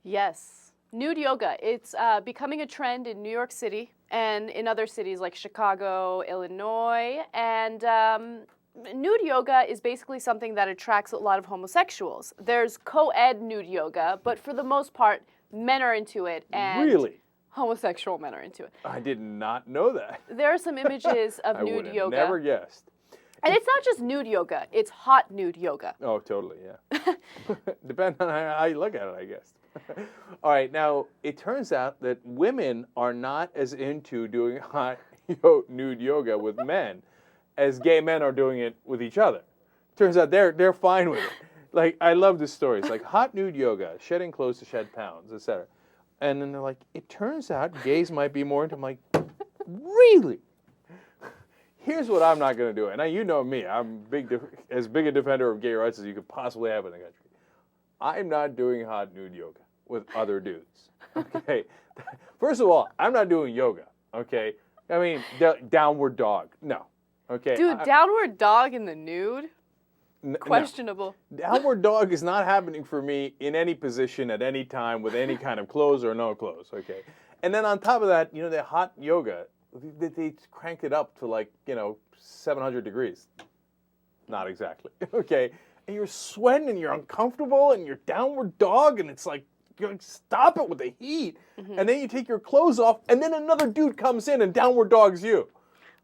Yes. Nude yoga. It's becoming a trend in New York City and in other cities like Chicago, Illinois. And nude yoga is basically something that attracts a lot of homosexuals. There's co-ed nude yoga, but for the most part, men are into it. And Really? homosexual men are into it. I did not know that. There are some images of I nude would have yoga. never guessed. And it's not just nude yoga, it's hot nude yoga. Oh, totally, yeah. Depends on how you look at it, I guess. All right, now, it turns out that women are not as into doing hot nude yoga with men as gay men are doing it with each other. Turns out they're fine with it. Like, I love this story. It's like hot nude yoga, shedding clothes to shed pounds, etc. And then they're like, it turns out gays might be more into it. I'm like, really? Here's what I'm not going to do. And now you know me. I'm as big a defender of gay rights as you could possibly have in the country. I'm not doing hot nude yoga with other dudes. Okay? First of all, I'm not doing yoga. Okay? I mean, downward dog. No. Okay? Dude, downward dog in the nude? Questionable. No. Downward dog is not happening for me in any position at any time with any kind of clothes or no clothes. Okay? And then on top of that, you know, the hot yoga, they cranked it up to like, 700 degrees. Not exactly. Okay? And you're sweating and you're uncomfortable and you're downward dog and it's like, stop it with the heat. Mm-hmm. And then you take your clothes off and then another dude comes in and downward dogs you.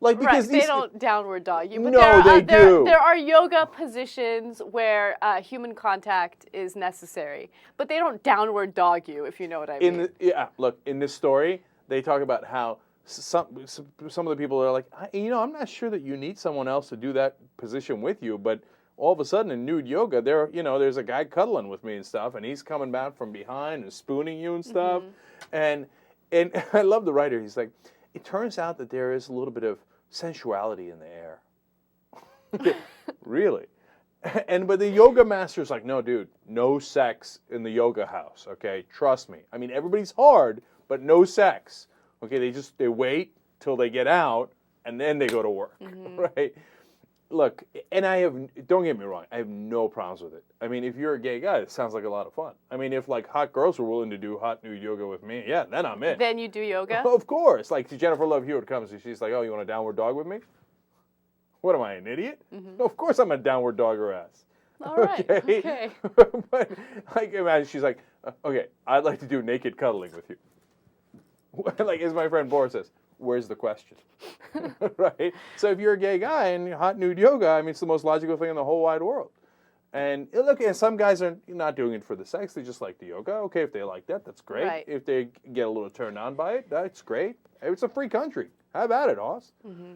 Like, because right, they don't downward dog you. But no, they do. There are yoga positions where human contact is necessary. But they don't downward dog you, if you know what I mean. Look, in this story, they talk about how some of the people are like, I'm not sure that you need someone else to do that position with you, but all of a sudden in nude yoga, there's a guy cuddling with me and stuff, and he's coming back from behind and spooning you and stuff. Mm-hmm. And I love the writer. He's like, it turns out that there is a little bit of sensuality in the air. Really? But the yoga master's like, no, dude, no sex in the yoga house, okay? Trust me. I mean, everybody's hard, but no sex. Okay, they wait till they get out, and then they go to work, right? Look, and don't get me wrong, I have no problems with it. I mean, if you're a gay guy, it sounds like a lot of fun. I mean, if like hot girls were willing to do hot nude yoga with me, yeah, then I'm in. Then you do yoga? Of course. Like Jennifer Love Hewitt comes and she's like, oh, you want a downward dog with me? What am I, an idiot? Mm-hmm. Of course I'm a downward dog her ass. All right, okay. But like, imagine she's like, okay, I'd like to do naked cuddling with you. Like, as my friend Boris says, where's the question? Right? So if you're a gay guy and hot nude yoga, I mean, it's the most logical thing in the whole wide world. And look, and some guys are not doing it for the sex. They just like the yoga. Okay, if they like that, that's great. Right. If they get a little turned on by it, that's great. It's a free country. How about it, Hoss? Mm-hmm.